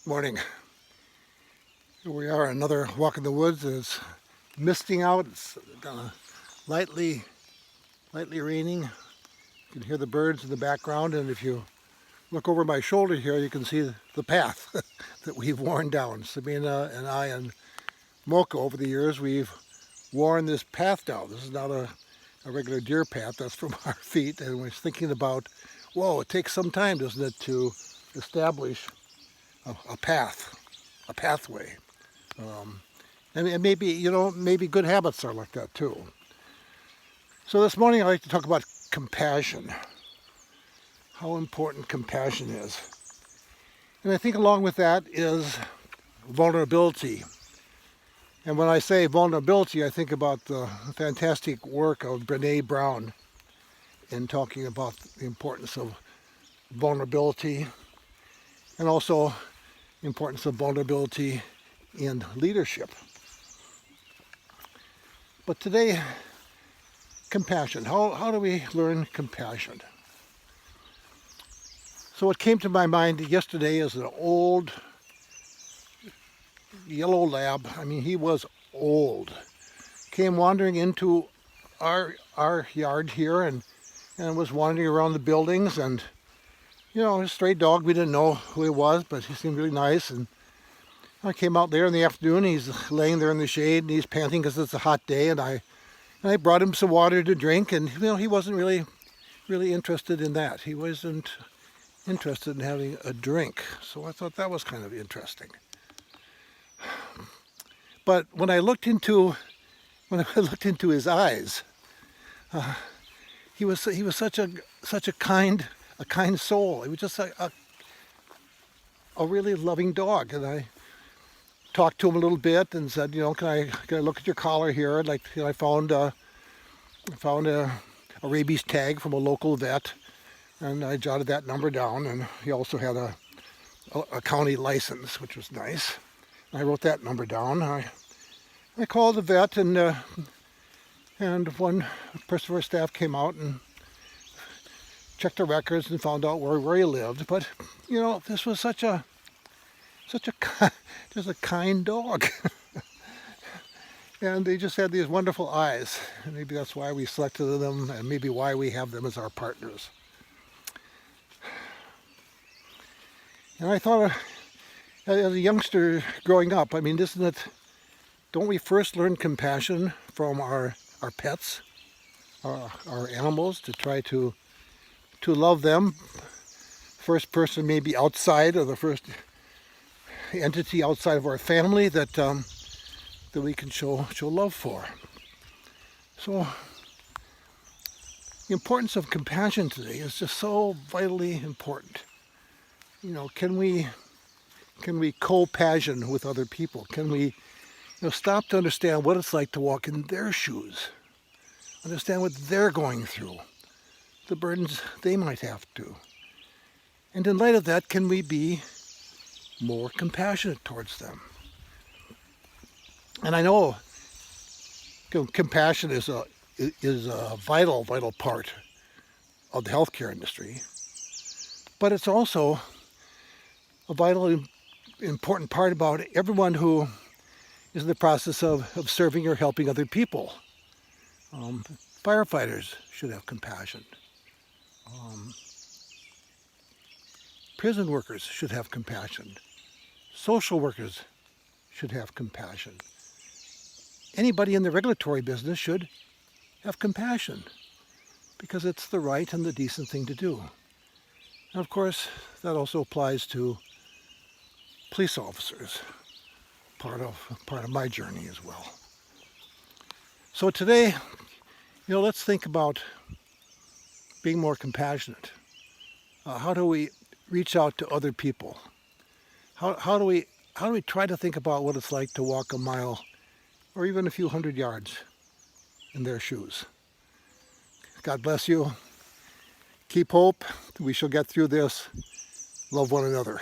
Morning. Here we are, another walk in the woods. It's misting out. It's lightly raining. You can hear the birds in the background, and if you look over my shoulder here, you can see the path that we've worn down. Sabina and I and Mocha, over the years, we've worn this path down. This is not a regular deer path. That's from our feet, and we're thinking about, whoa, it takes some time, doesn't it, to establish a pathway. And maybe, maybe good habits are like that too. So this morning I'd like to talk about compassion, how important compassion is. And I think along with that is vulnerability. And when I say vulnerability, I think about the fantastic work of Brené Brown in talking about the importance of vulnerability, and also the importance of vulnerability in leadership. But today, compassion. How do we learn compassion? So what came to my mind yesterday is an old yellow lab. I mean, he was old. Came wandering into our yard here and was wandering around the buildings, and a stray dog. We didn't know who he was, but he seemed really nice. And I came out there in the afternoon. He's laying there in the shade, and he's panting because it's a hot day. And I brought him some water to drink, and he wasn't really interested in that. He wasn't interested in having a drink. So I thought that was kind of interesting. But when I looked into his eyes, he was such a kind soul. He was just a really loving dog. And I talked to him a little bit and said, can I look at your collar here? I found a rabies tag from a local vet, and I jotted that number down. And he also had a county license, which was nice. And I wrote that number down. I called the vet, and one person from our staff came out and checked the records and found out where he lived. But this was such a kind dog. And they just had these wonderful eyes. And maybe that's why we selected them, and maybe why we have them as our partners. And I thought, as a youngster growing up, I mean, don't we first learn compassion from our pets, our animals, to try to love them? First person maybe outside, or the first entity outside of our family that we can show love for. So the importance of compassion today is just so vitally important. Can we co-passion with other people? Can we stop to understand what it's like to walk in their shoes, understand what they're going through, the burdens they might have to. And in light of that, can we be more compassionate towards them? And I know compassion is a vital part of the healthcare industry, but it's also a vital, important part about everyone who is in the process of serving or helping other people. Firefighters should have compassion. Prison workers should have compassion. Social workers should have compassion. Anybody in the regulatory business should have compassion, because it's the right and the decent thing to do. And of course, that also applies to police officers, part of my journey as well. So today, let's think about being more compassionate. How do we reach out to other people? How do we try to think about what it's like to walk a mile or even a few hundred yards in their shoes? God bless you. Keep hope. We shall get through this. Love one another.